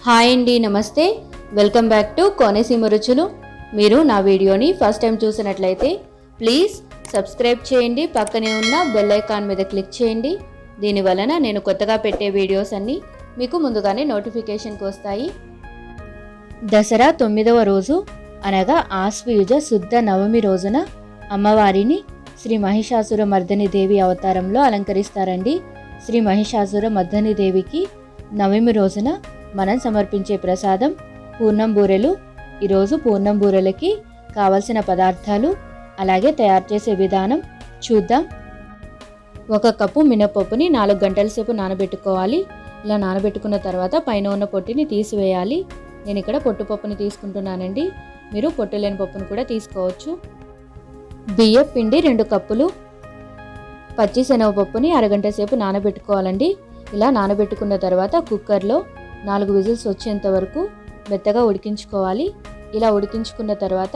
Hi అండి, నమస్తే. Welcome back to Konaseema రుచులు. మీరు నా వీడియోని ఫస్ట్ టైం చూసినట్లయితే ప్లీజ్ సబ్స్క్రైబ్ చేయండి. పక్కనే ఉన్న బెల్ ఐకాన్ మీద క్లిక్ చేయండి. దీని వలన నేను కొత్తగా పెట్టే వీడియోస్ అన్నీ మీకు ముందుగానే నోటిఫికేషన్కి వస్తాయి. దసరా 9వ రోజు అనగా ఆశ్వయుజ శుద్ధ నవమి రోజున అమ్మవారిని శ్రీ మహిషాసుర మర్దని దేవి అవతారంలో అలంకరిస్తారండి. శ్రీ మహిషాసుర మర్దని దేవికి నవమి రోజున మనం సమర్పించే ప్రసాదం పూర్ణం బూరెలు. ఈరోజు పూర్ణం బూరెలకి కావలసిన పదార్థాలు అలాగే తయారు చేసే విధానం చూద్దాం. 1 కప్పు మినపప్పుని 4 గంటల సేపు నానబెట్టుకోవాలి. ఇలా నానబెట్టుకున్న తర్వాత పైన ఉన్న పొట్టుని తీసివేయాలి. నేను ఇక్కడ పొట్టుపప్పుని తీసుకుంటున్నానండి, మీరు పొట్టు లేని పప్పును కూడా తీసుకోవచ్చు. బియ్యం పిండి 2 కప్పులు, పచ్చి శనగపప్పుని అరగంట సేపు నానబెట్టుకోవాలండి. ఇలా నానబెట్టుకున్న తర్వాత కుక్కర్లో 4 విజిల్స్ వచ్చేంత వరకు మెత్తగా ఉడికించుకోవాలి. ఇలా ఉడికించుకున్న తర్వాత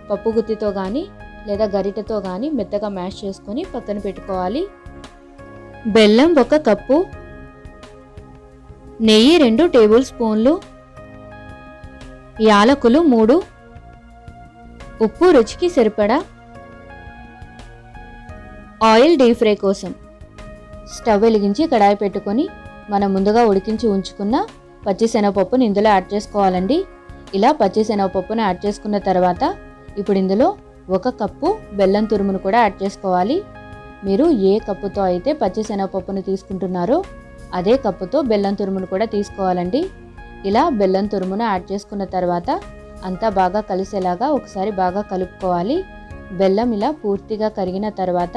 పప్పు గుత్తితో కానీ లేదా గరిటెతో కానీ మెత్తగా మ్యాష్ చేసుకొని పక్కన పెట్టుకోవాలి. బెల్లం 1 కప్పు, నెయ్యి 2 టేబుల్ స్పూన్లు, యాలకులు 3, ఉప్పు రుచికి సరిపడా, ఆయిల్ డీప్ ఫ్రై కోసం. స్టవ్ వెలిగించి కడాయి పెట్టుకొని మనం ముందుగా ఉడికించి ఉంచుకున్న పచ్చి శనగపప్పుని ఇందులో యాడ్ చేసుకోవాలండి. ఇలా పచ్చి శనగపప్పును యాడ్ చేసుకున్న తర్వాత ఇప్పుడు ఇందులో 1 కప్పు బెల్లం తురుమును కూడా యాడ్ చేసుకోవాలి. మీరు ఏ కప్పుతో అయితే పచ్చి శనగపప్పును తీసుకుంటున్నారో అదే కప్పుతో బెల్లం తురుమును కూడా తీసుకోవాలండి. ఇలా బెల్లం తురుమును యాడ్ చేసుకున్న తర్వాత అంతా బాగా కలిసేలాగా ఒకసారి బాగా కలుపుకోవాలి. బెల్లం ఇలా పూర్తిగా కరిగిన తర్వాత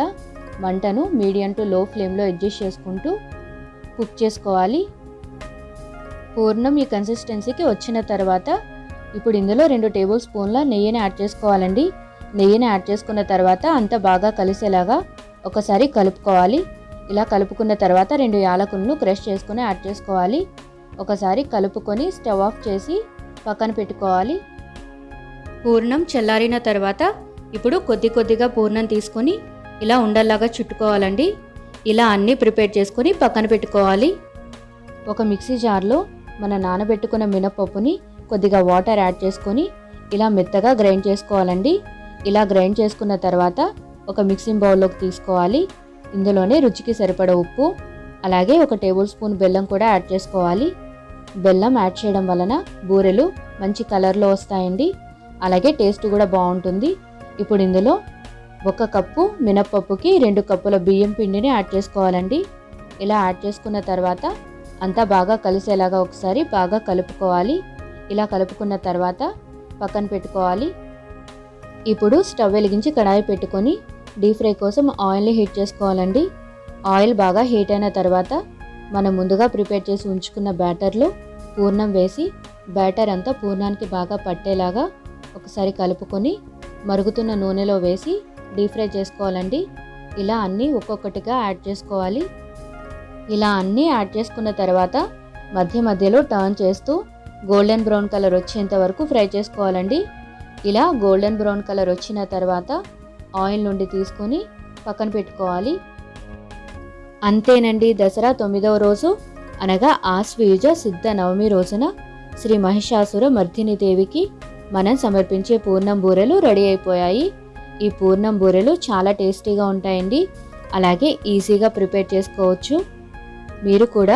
మంటను మీడియం టు లో ఫ్లేమ్లో అడ్జస్ట్ చేసుకుంటూ కుక్ చేసుకోవాలి. పూర్ణం ఈ కన్సిస్టెన్సీకి వచ్చిన తర్వాత ఇప్పుడు ఇందులో 2 టేబుల్ స్పూన్ల నెయ్యిని యాడ్ చేసుకోవాలండి. నెయ్యిని యాడ్ చేసుకున్న తర్వాత అంతా బాగా కలిసేలాగా ఒకసారి కలుపుకోవాలి. ఇలా కలుపుకున్న తర్వాత 2 యాలకులను క్రష్ చేసుకుని యాడ్ చేసుకోవాలి. ఒకసారి కలుపుకొని స్టవ్ ఆఫ్ చేసి పక్కన పెట్టుకోవాలి. పూర్ణం చల్లారిన తర్వాత ఇప్పుడు కొద్దిగా పూర్ణం తీసుకొని ఇలా ఉండల్లాగా చుట్టుకోవాలండి. ఇలా అన్నీ ప్రిపేర్ చేసుకొని పక్కన పెట్టుకోవాలి. ఒక మిక్సీ జార్లో మన నానబెట్టుకున్న మినపప్పుని కొద్దిగా వాటర్ యాడ్ చేసుకొని ఇలా మెత్తగా గ్రైండ్ చేసుకోవాలండి. ఇలా గ్రైండ్ చేసుకున్న తర్వాత ఒక మిక్సింగ్ బౌల్లోకి తీసుకోవాలి. ఇందులోనే రుచికి సరిపడ ఉప్పు అలాగే 1 టేబుల్ స్పూన్ బెల్లం కూడా యాడ్ చేసుకోవాలి. బెల్లం యాడ్ చేయడం వలన బూరెలు మంచి కలర్లో వస్తాయండి, అలాగే టేస్ట్ కూడా బాగుంటుంది. ఇప్పుడు ఇందులో 1 కప్పు మినపప్పుకి 2 కప్పుల బియ్యం పిండిని యాడ్ చేసుకోవాలండి. ఇలా యాడ్ చేసుకున్న తర్వాత అంతా బాగా కలిసేలాగా ఒకసారి బాగా కలుపుకోవాలి. ఇలా కలుపుకున్న తర్వాత పక్కన పెట్టుకోవాలి. ఇప్పుడు స్టవ్ వెలిగించి కడాయి పెట్టుకొని డీప్ ఫ్రై కోసం ఆయిల్ని హీట్ చేసుకోవాలండి. ఆయిల్ బాగా హీట్ అయిన తర్వాత మనం ముందుగా ప్రిపేర్ చేసి ఉంచుకున్న బ్యాటర్లో పూర్ణం వేసి బ్యాటర్ అంతా పూర్ణానికి బాగా పట్టేలాగా ఒకసారి కలుపుకొని మరుగుతున్న నూనెలో వేసి డీప్ ఫ్రై చేసుకోవాలండి. ఇలా అన్నీ ఒక్కొక్కటిగా యాడ్ చేసుకోవాలి. ఇలా అన్నీ యాడ్ చేసుకున్న తర్వాత మధ్య మధ్యలో టర్న్ చేస్తూ గోల్డెన్ బ్రౌన్ కలర్ వచ్చేంత వరకు ఫ్రై చేసుకోవాలండి. ఇలా గోల్డెన్ బ్రౌన్ కలర్ వచ్చిన తర్వాత ఆయిల్ నుండి తీసుకొని పక్కన పెట్టుకోవాలి. అంతేనండి, దసరా 9వ రోజు అనగా ఆశ్వయుజ శుద్ధ నవమి రోజున శ్రీ మహిషాసుర మర్దిని దేవికి మనం సమర్పించే పూర్ణం బూరెలు రెడీ అయిపోయాయి. ఈ పూర్ణం బూరెలు చాలా టేస్టీగా ఉంటాయండి, అలాగే ఈజీగా ప్రిపేర్ చేసుకోవచ్చు. మీరు కూడా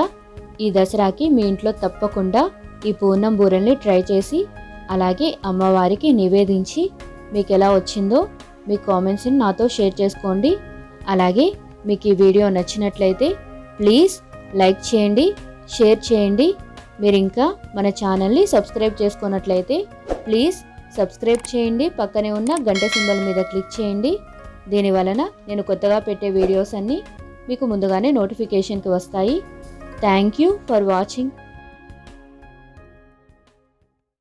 ఈ దసరాకి మీ ఇంట్లో తప్పకుండా ఈ పూర్ణం బూరెల్ని ట్రై చేసి అలాగే అమ్మవారికి నివేదించి మీకు ఎలా వచ్చిందో మీ కామెంట్స్ని నాతో షేర్ చేసుకోండి. అలాగే మీకు ఈ వీడియో నచ్చినట్లయితే ప్లీజ్ లైక్ చేయండి, షేర్ చేయండి. మీరు ఇంకా మన ఛానల్ని సబ్స్క్రైబ్ చేసుకున్నట్లయితే ప్లీజ్ సబ్స్క్రైబ్ చేయండి. పక్కనే ఉన్న గంట సింబల్ మీద క్లిక్ చేయండి. దీని వలన నేను కొత్తగా పెట్టే వీడియోస్ అన్నీ మీకు ముందుగానే నోటిఫికేషన్కి వస్తాయి. Thank you for watching.